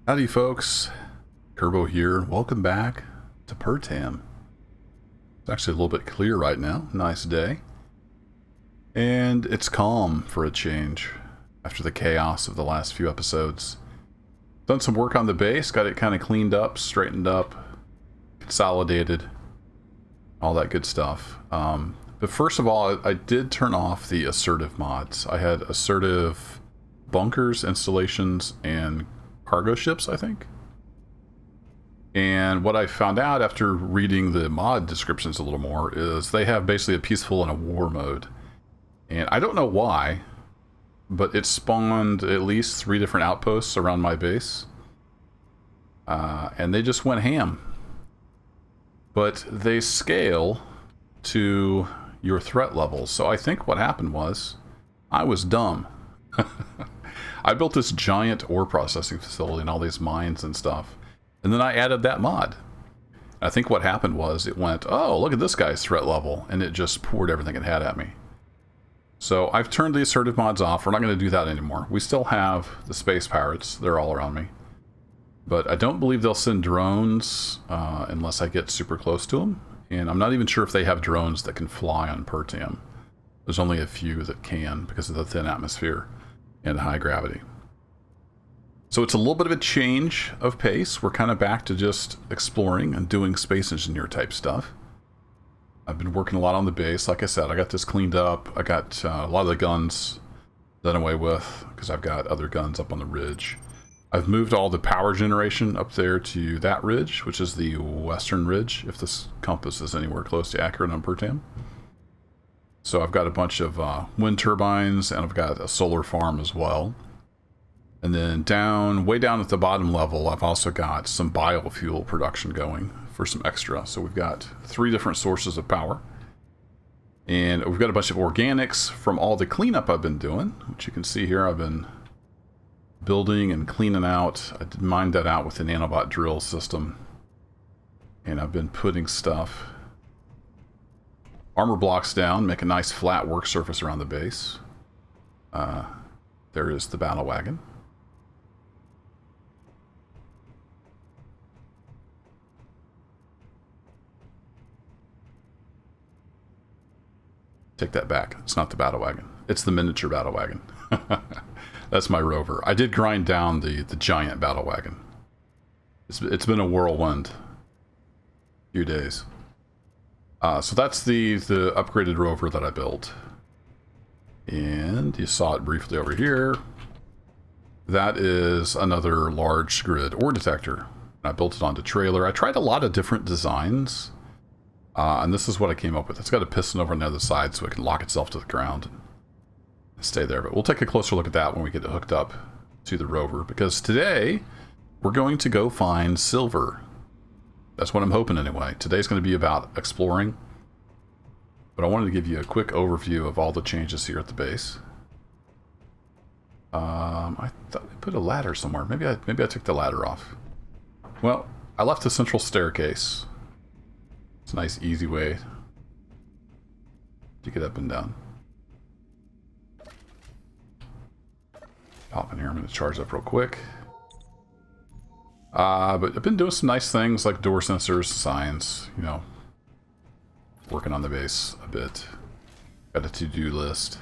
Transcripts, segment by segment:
Howdy folks, Kerbo here. Welcome back to Pertam. It's actually a little bit clear right now. Nice day. And it's calm for a change after the chaos of the last few episodes. Done some work on the base, got it kind of cleaned up, straightened up, consolidated, all that good stuff. But first of all, I did turn off the assertive mods. I had assertive bunkers, installations, and cargo ships, I think. And what I found out after reading the mod descriptions a little more is they have basically a peaceful and a war mode. And I don't know why, but it spawned at least 3 different outposts around my base. And they just went ham. But they scale to your threat levels. So I think what happened was I was dumb. I built this giant ore processing facility and all these mines and stuff. And then I added that mod. I think what happened was it went, oh, look at this guy's threat level. And it just poured everything it had at me. So I've turned the assertive mods off. We're not going to do that anymore. We still have the space pirates. They're all around me. But I don't believe they'll send drones unless I get super close to them. And I'm not even sure if they have drones that can fly on Pertam. There's only a few that can because of the thin atmosphere and high gravity. So it's a little bit of a change of pace. We're kind of back to just exploring and doing space engineer type stuff. I've been working a lot on the base. Like I said, I got this cleaned up. I got a lot of the guns done away with because I've got other guns up on the ridge. I've moved all the power generation up there to that ridge, which is the western ridge, if this compass is anywhere close to accurate on Pertam. So I've got a bunch of wind turbines, and I've got a solar farm as well. And then way down at the bottom level, I've also got some biofuel production going for some extra. So we've got 3 different sources of power. And we've got a bunch of organics from all the cleanup I've been doing, which you can see here. I've been building and cleaning out. I did mine that out with the nanobot drill system. And I've been putting stuff, armor blocks down, make a nice flat work surface around the base. There is the battle wagon. Take that back. It's not the battle wagon. It's the miniature battle wagon. That's my rover. I did grind down the giant battle wagon. It's been a whirlwind. Few days. So that's the upgraded rover that I built. And you saw it briefly over here. That is another large grid ore detector. I built it onto trailer. I tried a lot of different designs. And this is what I came up with. It's got a piston over on the other side so it can lock itself to the ground and stay there. But we'll take a closer look at that when we get it hooked up to the rover. Because today, we're going to go find silver. That's what I'm hoping anyway. Today's going to be about exploring. But I wanted to give you a quick overview of all the changes here at the base. I thought I put a ladder somewhere. Maybe I took the ladder off. Well, I left the central staircase. It's a nice, easy way to get up and down. Pop in here. I'm going to charge up real quick. But I've been doing some nice things like door sensors, signs, you know, working on the base a bit. Got a to-do list.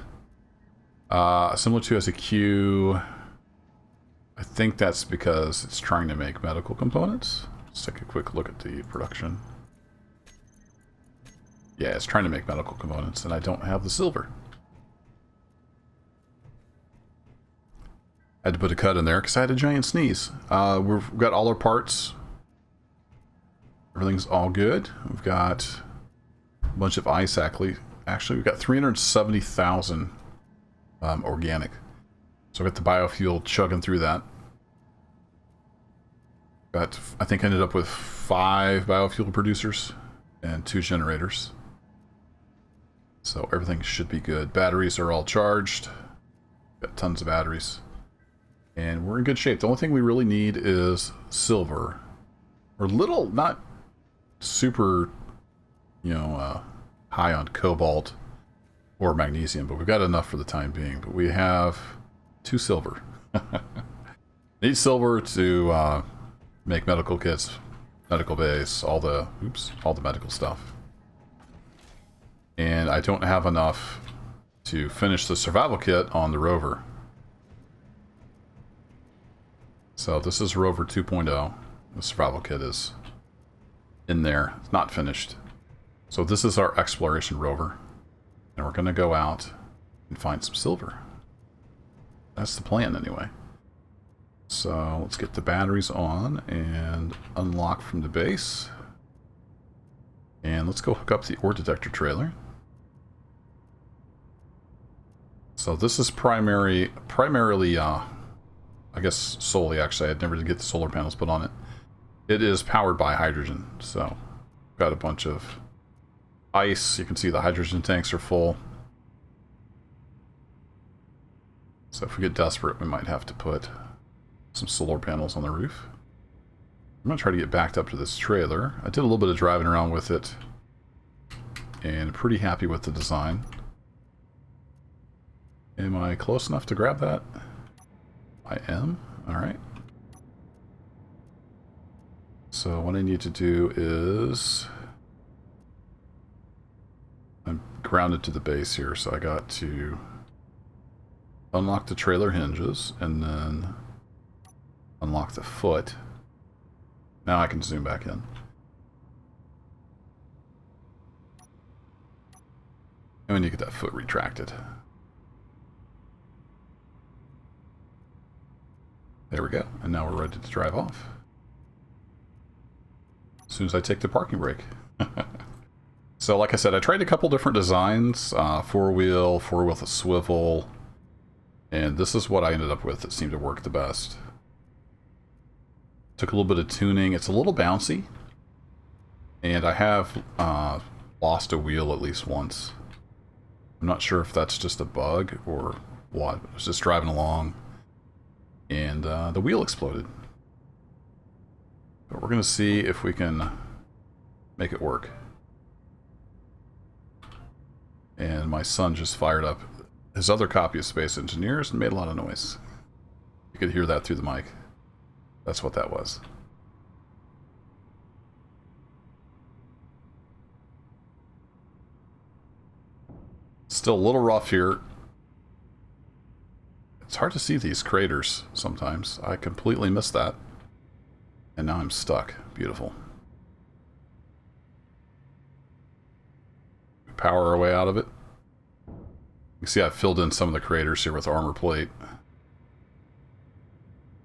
Similar to as a queue. I think that's because it's trying to make medical components. Let's take a quick look at the production. Yeah, it's trying to make medical components, and I don't have the silver. I had to put a cut in there because I had a giant sneeze. We've got all our parts. Everything's all good. We've got a bunch of ice, actually. We've got 370,000 organic. So I got the biofuel chugging through that. I think I ended up with 5 biofuel producers and 2 generators. So everything should be good. Batteries are all charged. Got tons of batteries. And we're in good shape. The only thing we really need is silver. We're not super, high on cobalt or magnesium, but we've got enough for the time being. But we have 2 silver. Need silver to make medical kits, medical base, all the medical stuff. And I don't have enough to finish the survival kit on the rover. So this is rover 2.0. The survival kit is in there. It's not finished. So this is our exploration rover. And we're going to go out and find some silver. That's the plan anyway. So let's get the batteries on and unlock from the base. And let's go hook up the ore detector trailer. So this is primarily, I guess solely actually, I'd never get the solar panels put on it. It is powered by hydrogen. So got a bunch of ice. You can see the hydrogen tanks are full. So if we get desperate, we might have to put some solar panels on the roof. I'm going to try to get backed up to this trailer. I did a little bit of driving around with it and pretty happy with the design. Am I close enough to grab that? I am. Alright. So what I need to do is... I'm grounded to the base here, so I got to unlock the trailer hinges and then unlock the foot. Now I can zoom back in. And when you get that foot retracted. There we go. And now we're ready to drive off. As soon as I take the parking brake. So like I said, I tried a couple different designs. Four-wheel with a swivel. And this is what I ended up with that seemed to work the best. Took a little bit of tuning. It's a little bouncy. And I have lost a wheel at least once. I'm not sure if that's just a bug or what. I was just driving along and the wheel exploded. But we're going to see if we can make it work. And my son just fired up his other copy of Space Engineers and made a lot of noise. You could hear that through the mic. That's what that was. Still a little rough here. It's hard to see these craters sometimes. I completely missed that. And now I'm stuck. Beautiful. Power our way out of it. You can see I've filled in some of the craters here with armor plate.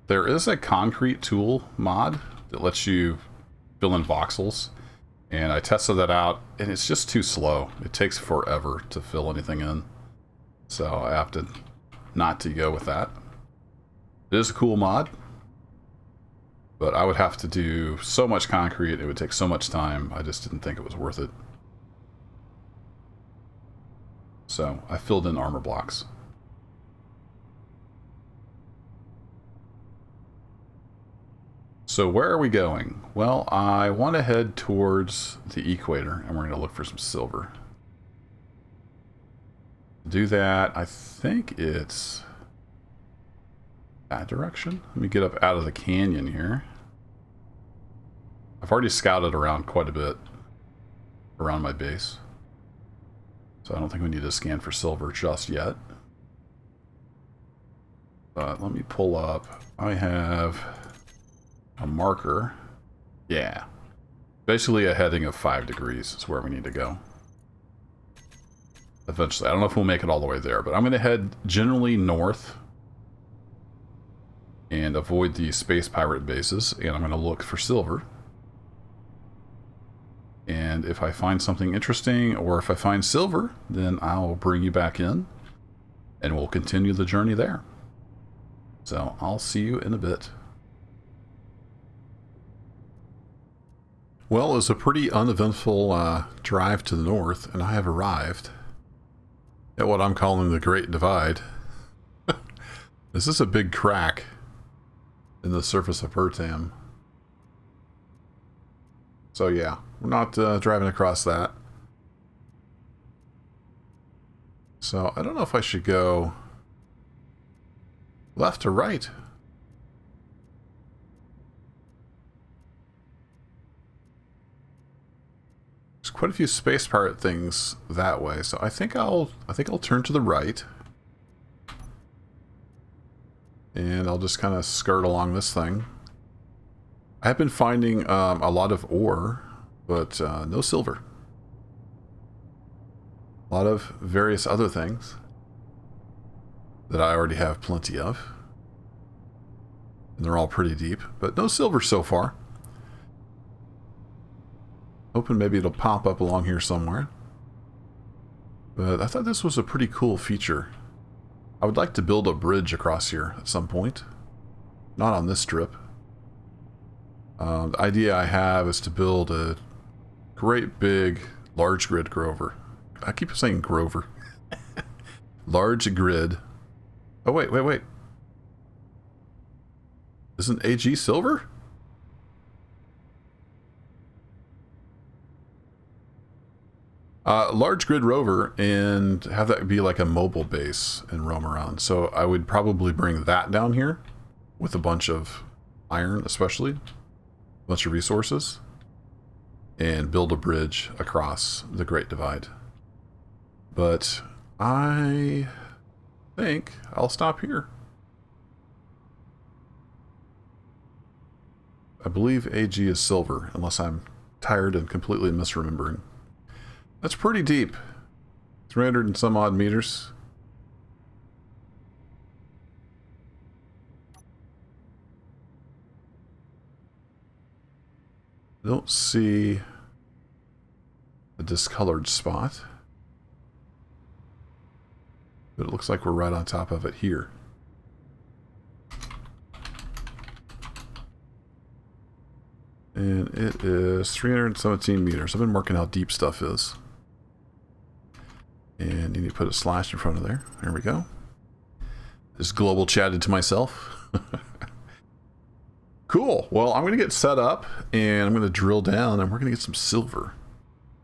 There is a concrete tool mod that lets you fill in voxels. And I tested that out, and it's just too slow. It takes forever to fill anything in. So I have to not to go with that. It is a cool mod. But I would have to do so much concrete, it would take so much time, I just didn't think it was worth it. So I filled in armor blocks. So where are we going? Well, I want to head towards the equator, and we're going to look for some silver. To do that, I think it's that direction. Let me get up out of the canyon here. I've already scouted around quite a bit around my base. So I don't think we need to scan for silver just yet. But let me pull up. I have a marker. Yeah. Basically a heading of 5 degrees is where we need to go. Eventually. I don't know if we'll make it all the way there, but I'm going to head generally north and avoid the space pirate bases, and I'm going to look for silver. And if I find something interesting, or if I find silver, then I'll bring you back in, and we'll continue the journey there. So I'll see you in a bit. Well, it was a pretty uneventful drive to the north, and I have arrived at what I'm calling the Great Divide. This is a big crack in the surface of Pertam. So yeah, we're not driving across that. So I don't know if I should go left or right. quite a few space pirate things that way, so I think I'll turn to the right. And I'll just kind of skirt along this thing. I have been finding a lot of ore, but no silver. A lot of various other things that I already have plenty of. And they're all pretty deep, but no silver so far. Hoping maybe it'll pop up along here somewhere. But I thought this was a pretty cool feature. I would like to build a bridge across here at some point. Not on this trip. The idea I have is to build a great big large grid Grover. I keep saying Grover. Large grid. Oh, wait. Isn't AG silver? Large grid rover, and have that be like a mobile base and roam around. So I would probably bring that down here with a bunch of iron, especially. A bunch of resources. And build a bridge across the Great Divide. But I think I'll stop here. I believe AG is silver, unless I'm tired and completely misremembering. That's pretty deep. 300 and some odd meters. I don't see a discolored spot. But it looks like we're right on top of it here. And it is 317 meters. I've been marking how deep stuff is. And you need to put a slash in front of there. There we go. Just global chatted to myself. Cool. Well, I'm going to get set up and I'm going to drill down and we're going to get some silver.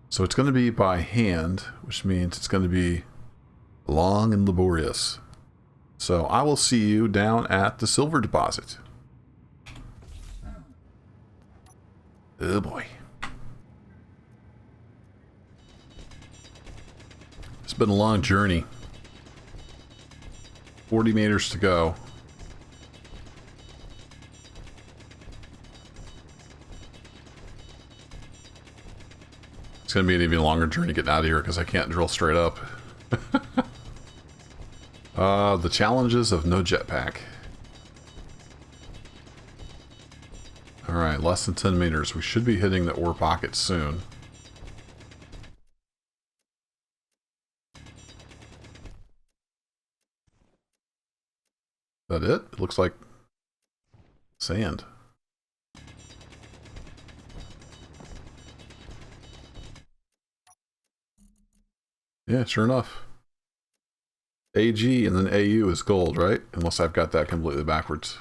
So it's going to be by hand, which means it's going to be long and laborious. So I will see you down at the silver deposit. Oh boy. It's been a long journey. 40 meters to go. It's going to be an even longer journey getting out of here because I can't drill straight up. The challenges of no jetpack. Alright, less than 10 meters. We should be hitting the ore pocket soon. Is that it? It looks like sand. Yeah, sure enough. AG and then AU is gold, right? Unless I've got that completely backwards.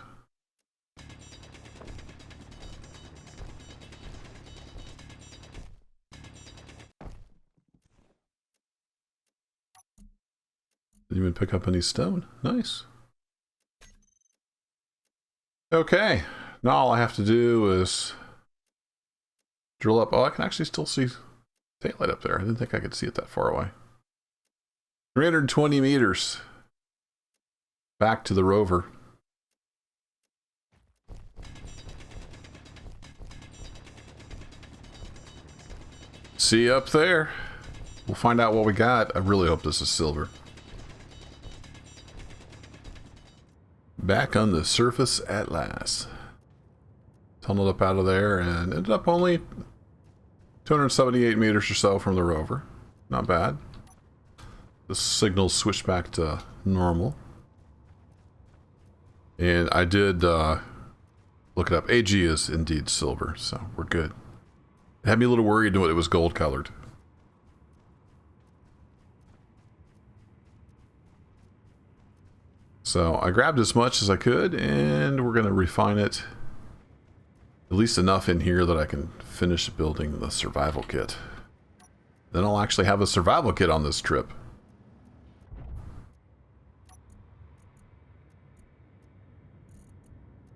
Didn't even pick up any stone. Nice. Okay. Now all I have to do is drill up. Oh, I can actually still see daylight up there. I didn't think I could see it that far away. 320 meters. Back to the rover. See you up there. We'll find out what we got. I really hope this is silver. Back on the surface at last. Tunneled up out of there and ended up only 278 meters or so from the rover. Not bad. The signal switched back to normal. And I did look it up. AG is indeed silver, so we're good. It had me a little worried when it was gold colored. So I grabbed as much as I could, and we're going to refine it. At least enough in here that I can finish building the survival kit. Then I'll actually have a survival kit on this trip.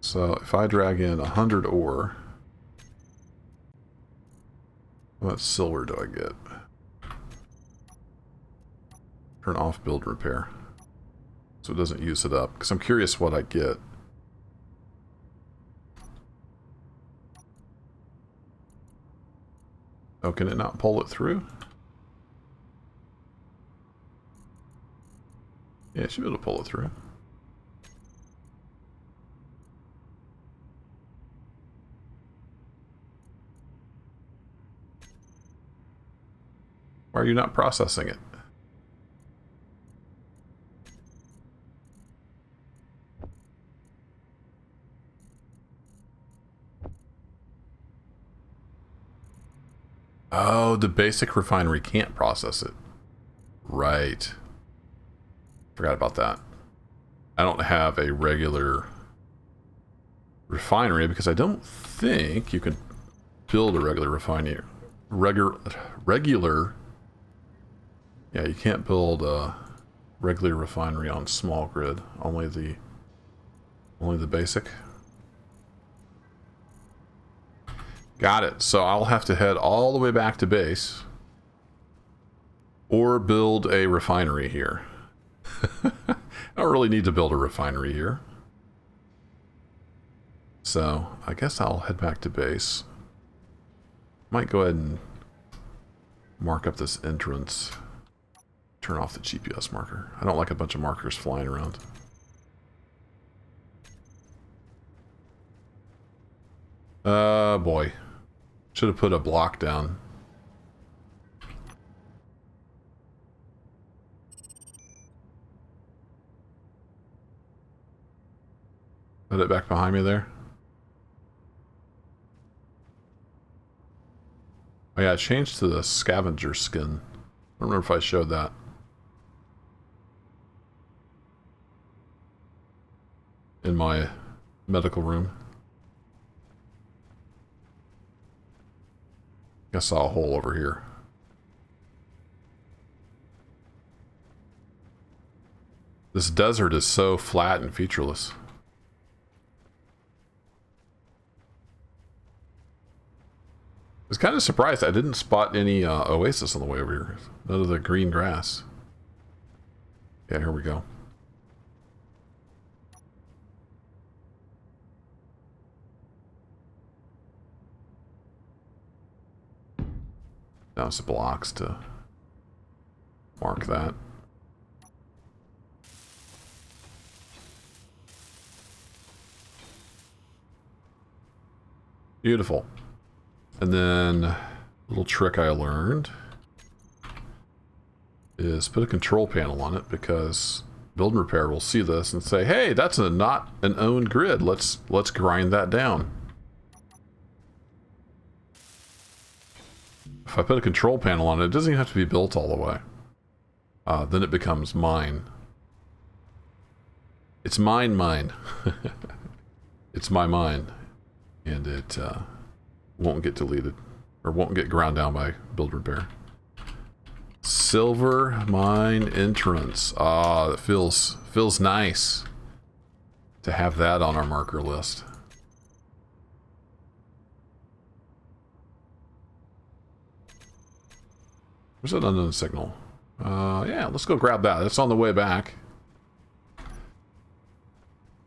So if I drag in 100 ore, how What silver do I get? Turn off build repair. So it doesn't use it up. Because I'm curious what I get. Oh, can it not pull it through? Yeah, it should be able to pull it through. Why are you not processing it? Oh, the basic refinery can't process it. Right. Forgot about that. I don't have a regular refinery because I don't think you can build a regular refinery. Regular. Yeah, you can't build a regular refinery on small grid. Only the basic. Got it. So I'll have to head all the way back to base or build a refinery here. I don't really need to build a refinery here. So I guess I'll head back to base. Might go ahead and mark up this entrance. Turn off the GPS marker. I don't like a bunch of markers flying around. Boy. Should have put a block down. Put it back behind me there. Oh yeah, I changed to the scavenger skin. I don't remember if I showed that. In my medical room. I saw a hole over here. This desert is so flat and featureless. I was kind of surprised I didn't spot any oasis on the way over here. None of the green grass. Yeah, here we go. Now some blocks to mark that. Beautiful. And then a little trick I learned is put a control panel on it because build and repair will see this and say, hey, that's not an owned grid. Let's grind that down. If I put a control panel on it, it doesn't even have to be built all the way. Then it becomes mine. It's mine. It's my mine. And it won't get deleted. Or won't get ground down by build repair. Silver mine entrance. Ah, it feels nice to have that on our marker list. Where's that unknown signal? Yeah, let's go grab that. It's on the way back.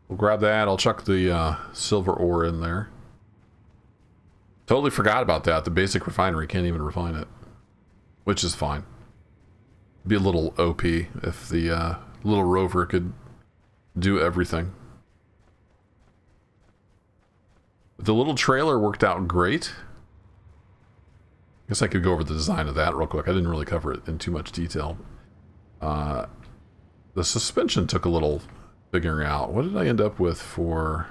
We'll grab that. I'll chuck the silver ore in there. Totally forgot about that. The basic refinery can't even refine it. Which is fine. Be a little OP if the little rover could do everything. The little trailer worked out great. I guess I could go over the design of that real quick. I didn't really cover it in too much detail. The suspension took a little figuring out. What did I end up with for...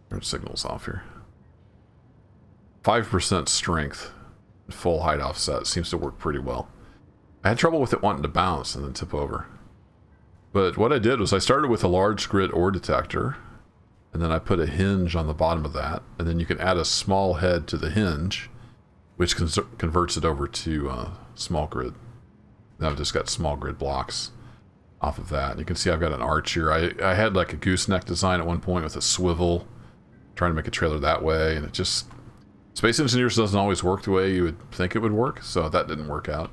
Turn signals off here. 5% strength. Full height offset. Seems to work pretty well. I had trouble with it wanting to bounce and then tip over. But what I did was I started with a large grid ore detector. And then I put a hinge on the bottom of that. And then you can add a small head to the hinge, which converts it over to small grid. Now I've just got small grid blocks off of that. You can see I've got an arch here. I had like a gooseneck design at one point with a swivel, trying to make a trailer that way, and it just Space Engineers doesn't always work the way you would think it would work, so that didn't work out.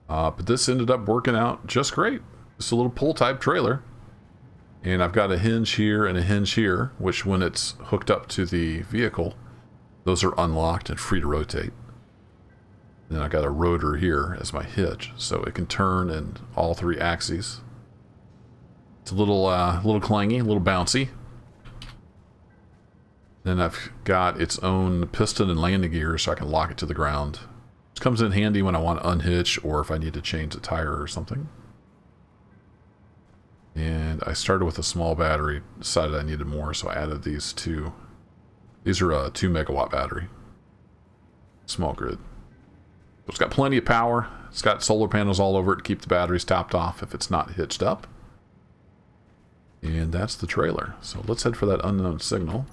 But this ended up working out just great. It's a little pull-type trailer. And I've got a hinge here and a hinge here, which when it's hooked up to the vehicle, those are unlocked and free to rotate. And then I got a rotor here as my hitch, so it can turn in all three axes. It's a little clangy, a little bouncy. Then I've got its own piston and landing gear, so I can lock it to the ground. Which comes in handy when I want to unhitch or if I need to change a tire or something. And I started with a small battery, decided I needed more, so I added these two. These are a 2 megawatt battery. Small grid. It's got plenty of power. It's got solar panels all over it to keep the batteries topped off if it's not hitched up. And that's the trailer. So let's head for that unknown signal.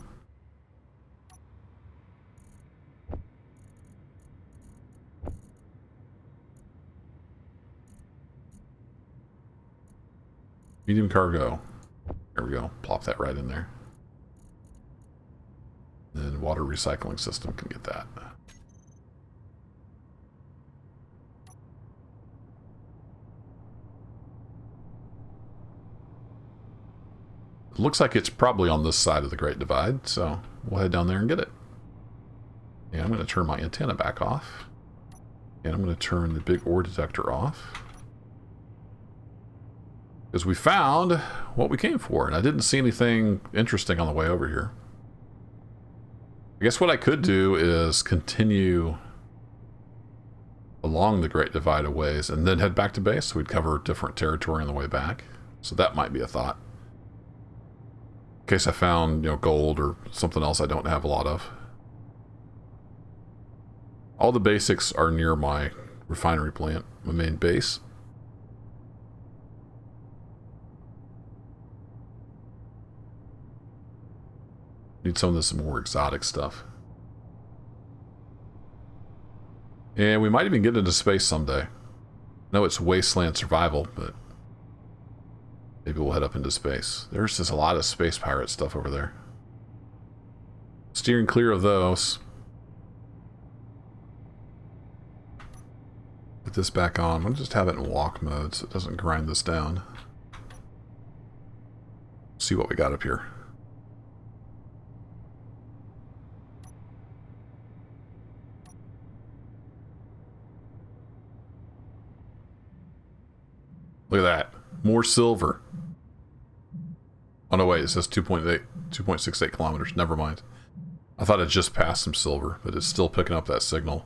Medium cargo. There we go. Plop that right in there. Then water recycling system can get that. It looks like it's probably on this side of the Great Divide, so we'll head down there and get it. And I'm going to turn my antenna back off. And I'm going to turn the big ore detector off. Because we found what we came for, and I didn't see anything interesting on the way over here. I guess what I could do is continue along the Great Divide a ways and then head back to base, so we'd cover different territory on the way back. So that might be a thought. In case I found, gold or something else I don't have a lot of. All the basics are near my refinery plant, my main base. Need some of this more exotic stuff. And we might even get into space someday. I know it's Wasteland survival, but maybe we'll head up into space. There's just a lot of space pirate stuff over there. Steering clear of those. Put this back on. I'm going to just have it in walk mode so it doesn't grind this down. See what we got up here. Look at that. More silver. Oh no, wait, it says 2.68 kilometers. Never mind. I thought it just passed some silver, but it's still picking up that signal.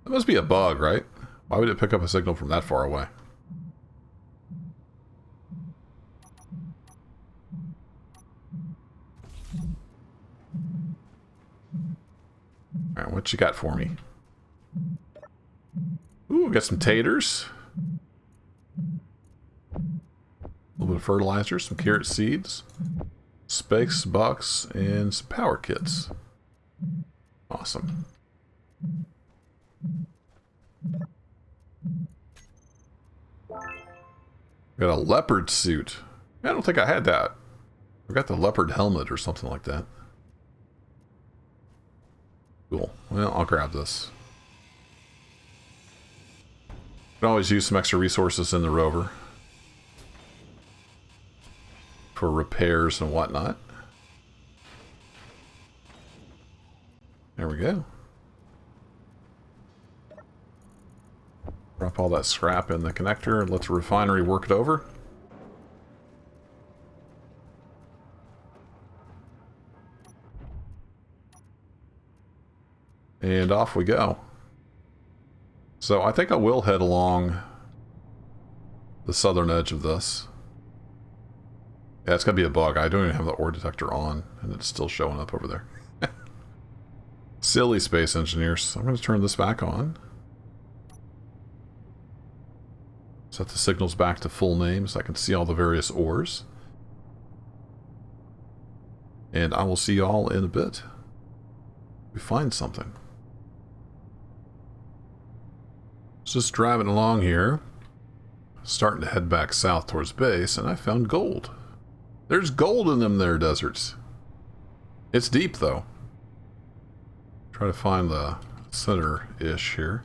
That must be a bug, right? Why would it pick up a signal from that far away? Alright, what you got for me? Ooh, got some taters. A little bit of fertilizer, some carrot seeds, space bucks, and some power kits. Awesome. Got a leopard suit. I don't think I had that. I got the leopard helmet or something like that. Cool. Well, I'll grab this. Can always use some extra resources in the rover for repairs and whatnot. There we go. Drop all that scrap in the connector and let the refinery work it over. And off we go. So I think I will head along the southern edge of this. Yeah, it's going to be a bug. I don't even have the ore detector on, and it's still showing up over there. Silly space engineers. I'm going to turn this back on. Set the signals back to full name so I can see all the various ores. And I will see y'all in a bit. We find something. Just driving along here, starting to head back south towards base, and I found gold. There's gold in them there deserts. It's deep though. Try to find the center-ish here.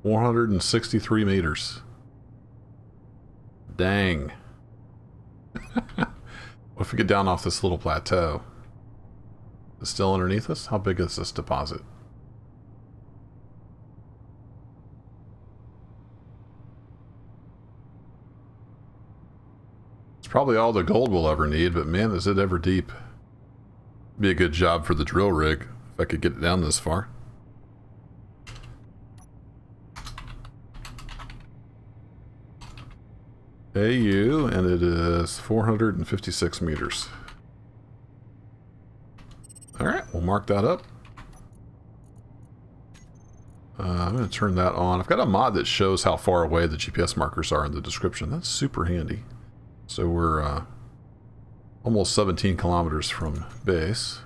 463 meters. Dang. What if we get down off this little plateau? Is it still underneath us? How big is this deposit? It's probably all the gold we'll ever need, but man, is it ever deep. Be a good job for the drill rig if I could get it down this far. AU, and it is 456 meters. Alright, we'll mark that up. I'm going to turn that on. I've got a mod that shows how far away the GPS markers are in the description. That's super handy. So we're almost 17 kilometers from base.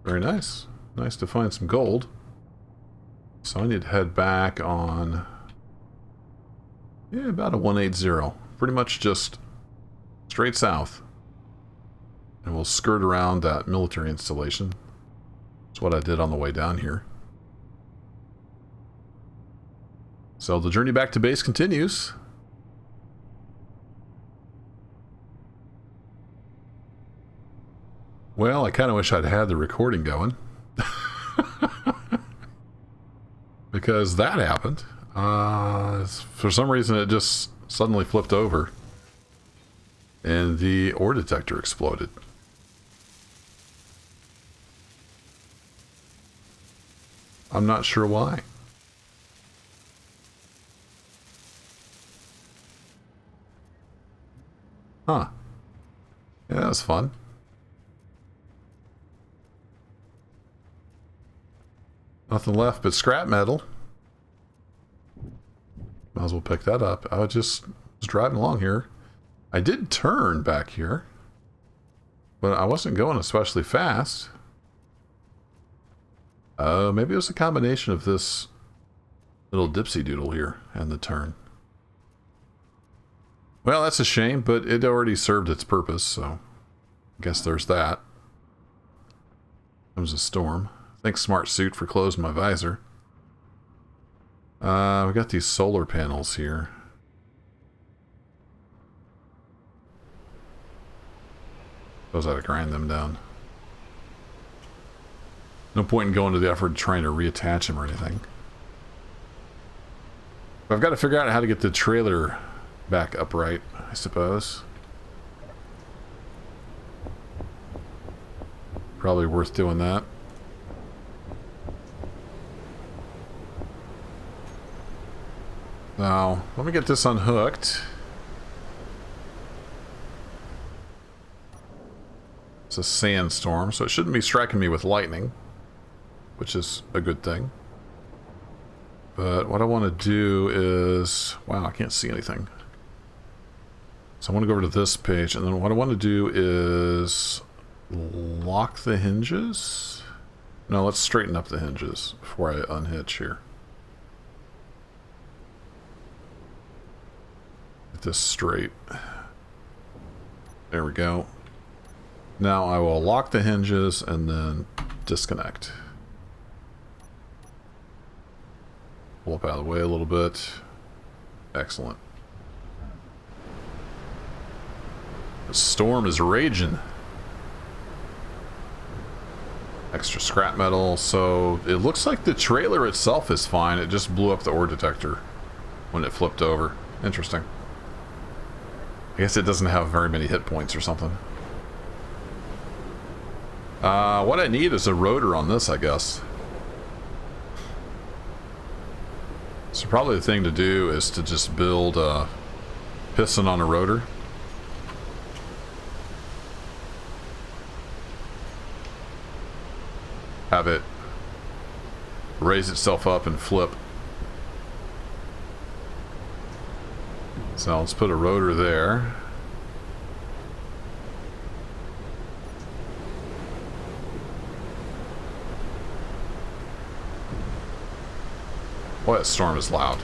Very nice. Nice to find some gold. So I need to head back on... yeah, about a 180. Pretty much just straight south. And we'll skirt around that military installation. That's what I did on the way down here. So the journey back to base continues. Well, I kind of wish I'd had the recording going. Because that happened. For some reason it just suddenly flipped over. And the ore detector exploded. I'm not sure why. Huh. Yeah, that was fun. Nothing left but scrap metal. Might as well pick that up. I was driving along here. I did turn back here, but I wasn't going especially fast. Maybe it was a combination of this little dipsy doodle here and the turn. Well, that's a shame, but it already served its purpose, so I guess there's that. Comes a storm. Thanks, Smart Suit, for closing my visor. We got these solar panels here. Suppose I had to grind them down. No point in going to the effort of trying to reattach them or anything. But I've got to figure out how to get the trailer back upright, I suppose. Probably worth doing that. Now, let me get this unhooked. It's a sandstorm, so it shouldn't be striking me with lightning, which is a good thing. But what I want to do is... wow, I can't see anything. So I want to go over to this page, and then what I want to do is lock the hinges. No, let's straighten up the hinges before I unhitch here. Get this straight. There we go. Now I will lock the hinges and then disconnect. Pull up out of the way a little bit. Excellent. The storm is raging. Extra scrap metal. So it looks like the trailer itself is fine. It just blew up the ore detector when it flipped over. Interesting. I guess it doesn't have very many hit points or something. What I need is a rotor on this, I guess. So probably the thing to do is to just build a piston on a rotor. Have it raise itself up and flip. So let's put a rotor there. Boy, that storm is loud.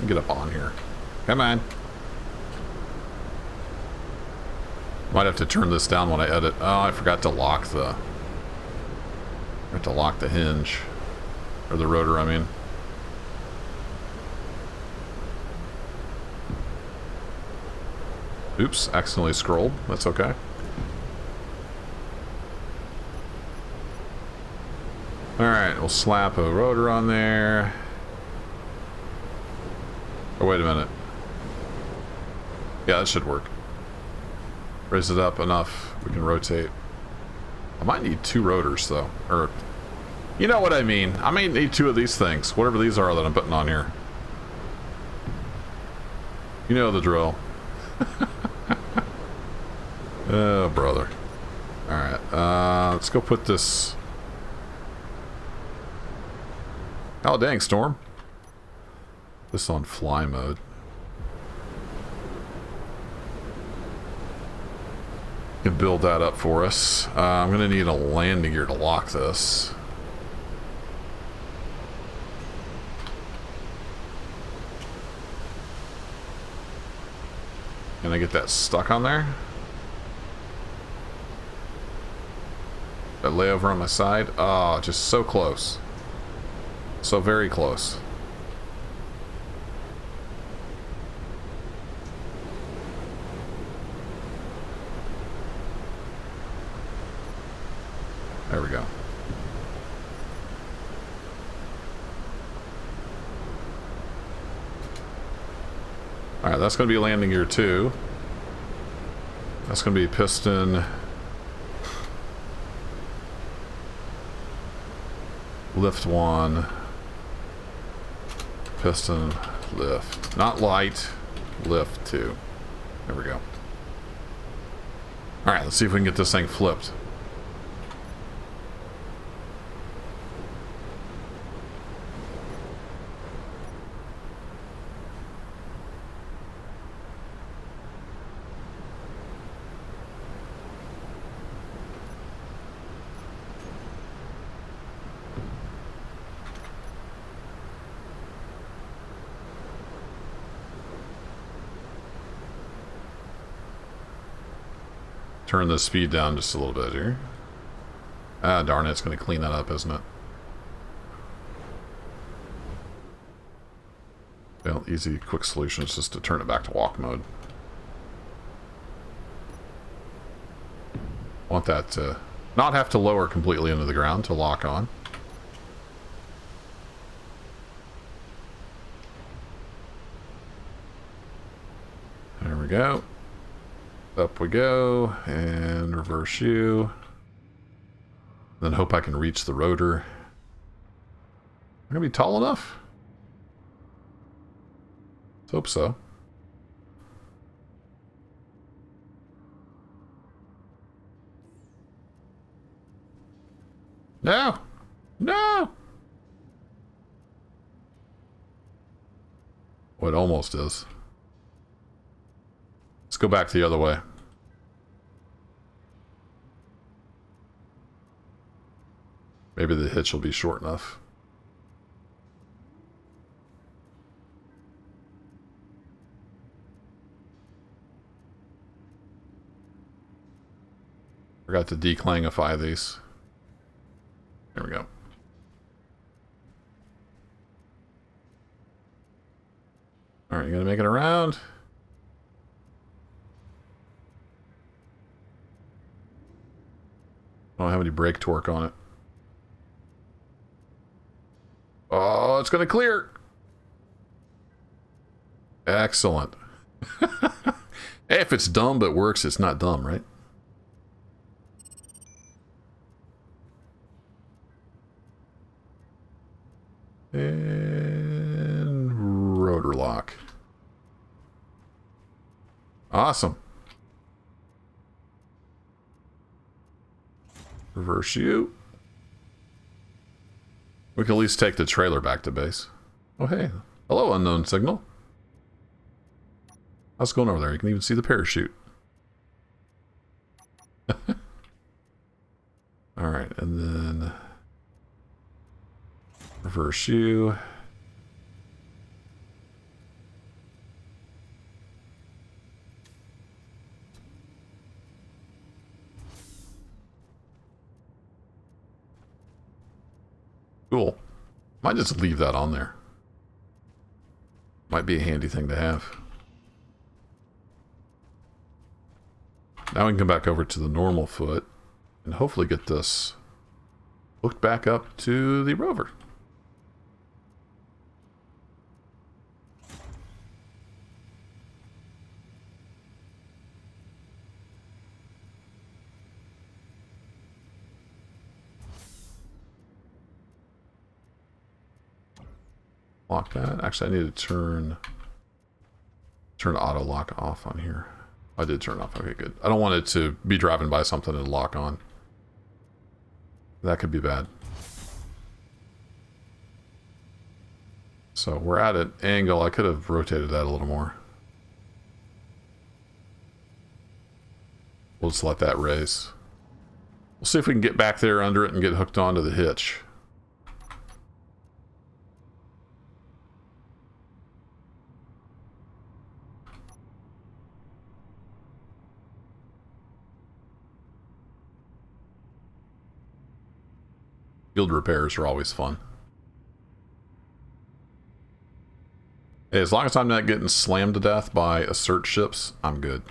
Get up on here. Come on. Might have to turn this down when I edit. Oh, I forgot to lock the... hinge. Or the rotor, I mean. Oops, accidentally scrolled. That's okay. Alright, we'll slap a rotor on there. Oh, wait a minute. Yeah, that should work. Raise it up enough. We can rotate. I might need 2 rotors, though. Or, you know what I mean. I may need 2 of these things. Whatever these are that I'm putting on here. You know the drill. Oh, brother. Alright, let's go put this... Oh, dang, Storm. This on fly mode. You can build that up for us. I'm going to need a landing gear to lock this. Can I get that stuck on there? That layover on my side? Oh, just so close. So very close. There we go. Alright, that's going to be landing gear 2. That's going to be piston. Lift 1. Piston, lift. Not light, lift 2. There we go. Alright, let's see if we can get this thing flipped. Turn the speed down just a little bit here. Ah, darn it, it's going to clean that up, isn't it? Well, easy, quick solution is just to turn it back to walk mode. Want that to not have to lower completely into the ground to lock on. There we go. Up we go, and reverse U. Then hope I can reach the rotor. Am I gonna be tall enough? Let's hope so. No! No! Well, it almost is. Let's go back the other way. Maybe the hitch will be short enough. Forgot to declangify these. There we go. Alright, you gonna make it around? I don't have any brake torque on it. Oh, it's gonna clear. Excellent. Hey, if it's dumb but works, it's not dumb, right? And rotor lock. Awesome. Reverse U. We can at least take the trailer back to base. Oh, hey. Hello, unknown signal. How's it going over there? You can even see the parachute. Alright, and then... reverse U. Cool. Might just leave that on there. Might be a handy thing to have. Now we can come back over to the normal foot and hopefully get this hooked back up to the rover. Lock that. Actually, I need to turn auto lock off on here. I did turn it off. Okay, good. I don't want it to be driving by something and lock on. That could be bad. So we're at an angle. I could have rotated that a little more. We'll just let that raise. We'll see if we can get back there under it and get hooked onto the hitch. Field repairs are always fun. Hey, as long as I'm not getting slammed to death by assert ships, I'm good.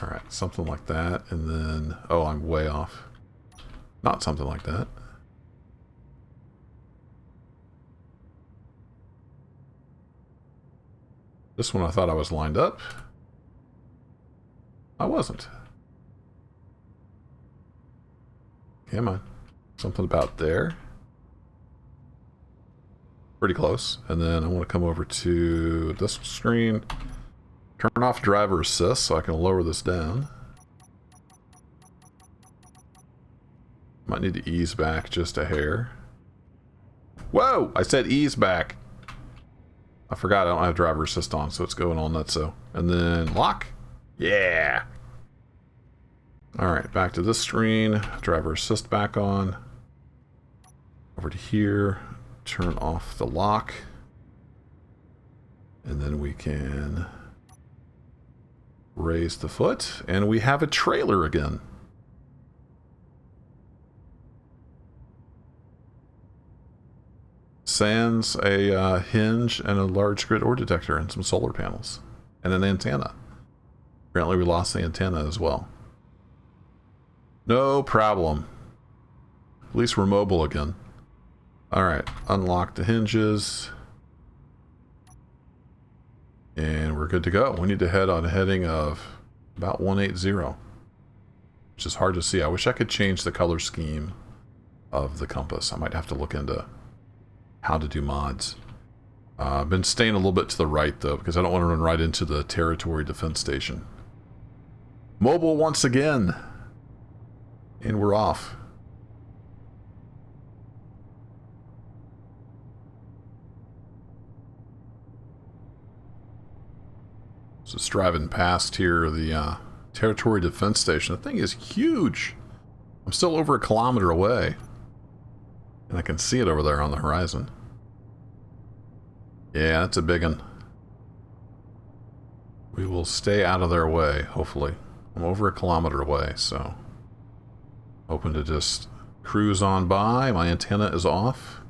Alright, something like that, and then... Oh, I'm way off. Not something like that. This one I thought I was lined up. I wasn't. Come on. Something about there. Pretty close. And then I want to come over to this screen. Turn off driver assist so I can lower this down. Might need to ease back just a hair. Whoa! I said ease back. I forgot I don't have driver assist on, so it's going all nutso. And then lock. Yeah! Alright, back to this screen. Driver assist back on. Over to here. Turn off the lock. And then we can raise the foot. And we have a trailer again. Sans a hinge and a large grid ore detector and some solar panels. And an antenna. Apparently we lost the antenna as well. No problem. At least we're mobile again. Alright, unlock the hinges. And we're good to go. We need to head on a heading of about 180. Which is hard to see. I wish I could change the color scheme of the compass. I might have to look into how to do mods. I've been staying a little bit to the right though, because I don't want to run right into the territory defense station. Mobile once again. And we're off. Just driving past here, the territory defense station. The thing is huge. I'm still over 1 kilometer away. And I can see it over there on the horizon. Yeah, that's a big one. We will stay out of their way, hopefully. I'm over 1 kilometer away, so... Hoping to just cruise on by. My antenna is off.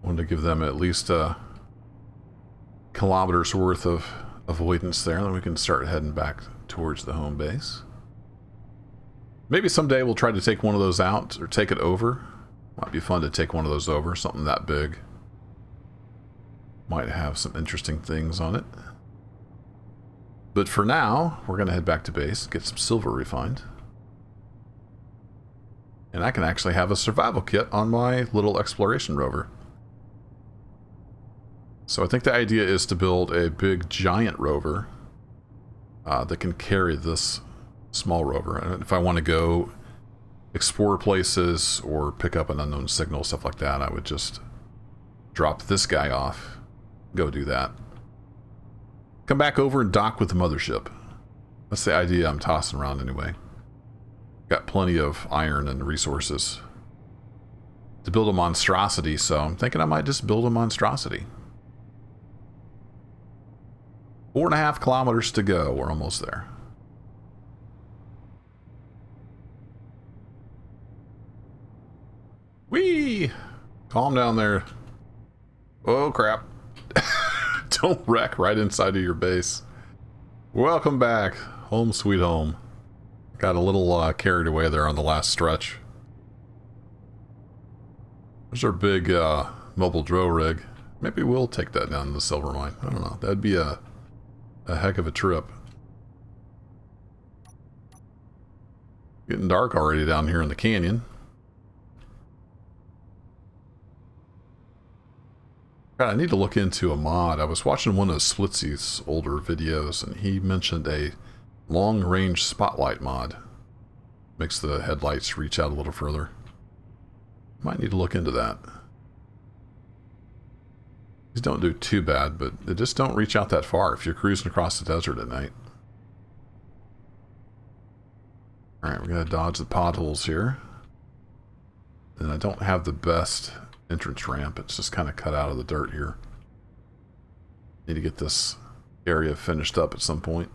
Wanted to give them at least a kilometer's worth of avoidance there. Then we can start heading back towards the home base. Maybe someday we'll try to take one of those out, or take it over. Might be fun to take one of those over, something that big. Might have some interesting things on it. But for now, we're going to head back to base, get some silver refined. And I can actually have a survival kit on my little exploration rover. So I think the idea is to build a big giant rover that can carry this small rover. And if I want to go explore places or pick up an unknown signal, stuff like that, I would just drop this guy off, go do that. Come back over and dock with the mothership. That's the idea I'm tossing around anyway. Got plenty of iron and resources to build a monstrosity, so I'm thinking I might just build a monstrosity. 4.5 kilometers to go. We're almost there. Whee! Calm down there. Oh, crap. Don't wreck right inside of your base. Welcome back. Home sweet home. Got a little carried away there on the last stretch. There's our big mobile drill rig. Maybe we'll take that down to the silver mine. I don't know. That'd be a heck of a trip. Getting dark already down here in the canyon. God, I need to look into a mod. I was watching one of Splitsy's older videos, and he mentioned a long-range spotlight mod. Makes the headlights reach out a little further. Might need to look into that. These don't do too bad, but they just don't reach out that far if you're cruising across the desert at night. Alright, we're going to dodge the potholes here. And I don't have the best entrance ramp. It's just kind of cut out of the dirt here. Need to get this area finished up at some point.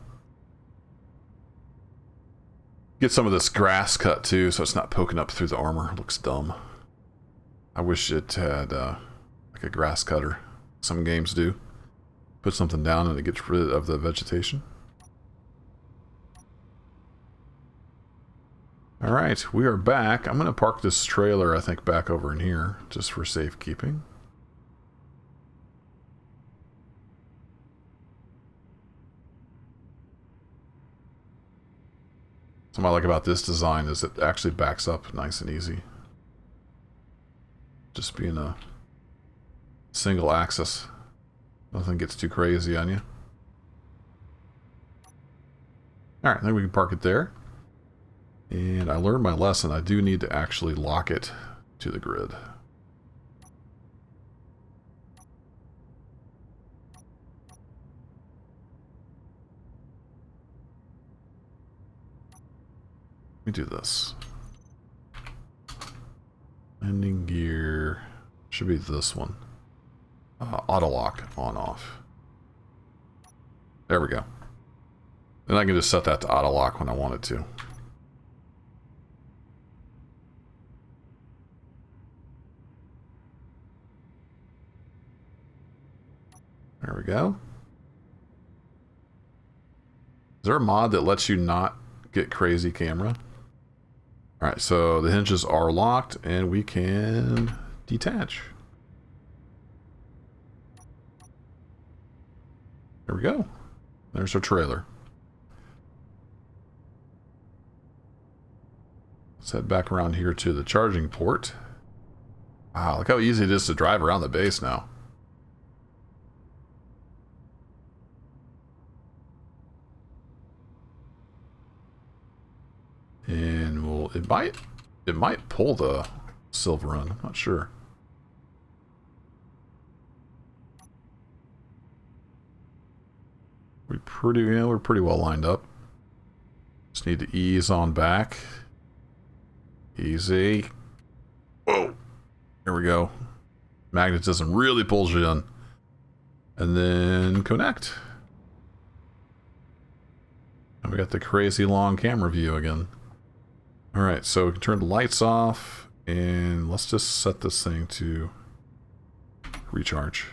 Get some of this grass cut too, so it's not poking up through the armor. It looks dumb. I wish it had like a grass cutter. Some games do. Put something down and it gets rid of the vegetation. Alright, we are back. I'm going to park this trailer, I think, back over in here, just for safekeeping. Something I like about this design is it actually backs up nice and easy. Just being a single axis. Nothing gets too crazy on you. Alright, I think we can park it there. And I learned my lesson. I do need to actually lock it to the grid. Let me do this. Landing gear should be this one. Auto lock on off. There we go. Then I can just set that to auto lock when I want it to. There we go. Is there a mod that lets you not get crazy camera? Alright, so the hinges are locked and we can detach. There we go. There's our trailer. Let's head back around here to the charging port. Wow, look how easy it is to drive around the base now. And it might pull the silver in. I'm not sure. We're pretty well lined up. Just need to ease on back. Easy. Whoa. Here we go. Magnetism really pulls you in. And then connect. And we got the crazy long camera view again. Alright, so we can turn the lights off, and let's just set this thing to recharge.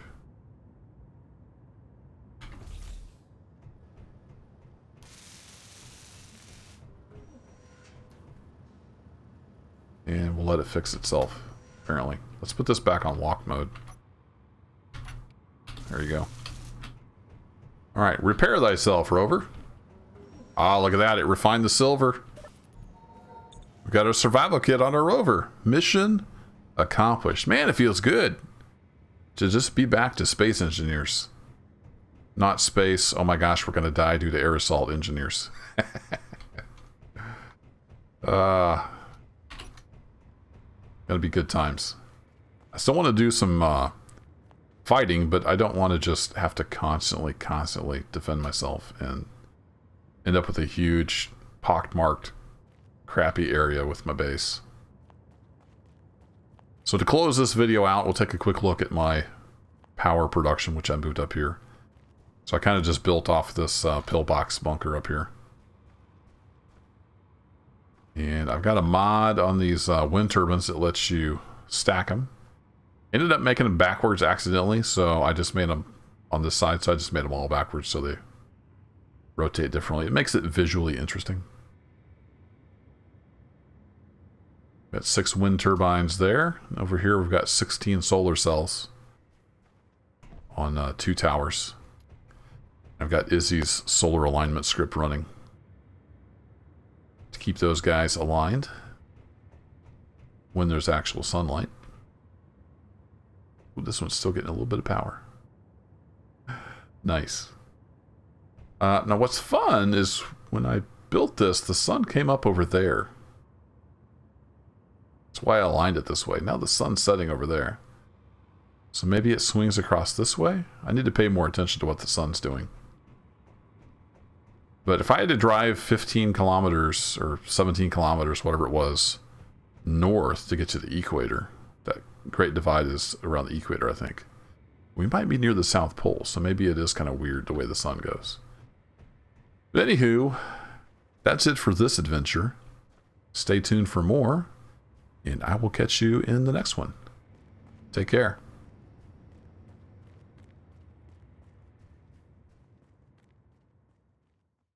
And we'll let it fix itself, apparently. Let's put this back on walk mode. There you go. Alright, repair thyself, rover. Ah, look at that, it refined the silver. We got our survival kit on our rover. Mission accomplished. Man, it feels good to just be back to space engineers. Not space, oh my gosh, we're going to die due to air assault engineers. Gonna be good times. I still want to do some fighting, but I don't want to just have to constantly defend myself and end up with a huge pockmarked crappy area with my base. So to close this video out, we'll take a quick look at my power production, which I moved up here. So I kind of just built off this pillbox bunker up here. And I've got a mod on these wind turbines that lets you stack them. Ended up making them backwards accidentally, so I just made them on this side, so I just made them all backwards so they rotate differently. It makes it visually interesting. Got 6 wind turbines there. Over here we've got 16 solar cells on 2 towers. I've got Izzy's solar alignment script running to keep those guys aligned when there's actual sunlight. Ooh, this one's still getting a little bit of power. Nice. Now what's fun is when I built this, the sun came up over there. That's why I aligned it this way. Now the sun's setting over there. So maybe it swings across this way? I need to pay more attention to what the sun's doing. But if I had to drive 15 kilometers or 17 kilometers, whatever it was, north to get to the equator, that Great Divide is around the equator, I think. We might be near the South Pole, so maybe it is kind of weird the way the sun goes. But anywho, that's it for this adventure. Stay tuned for more, and I will catch you in the next one. Take care.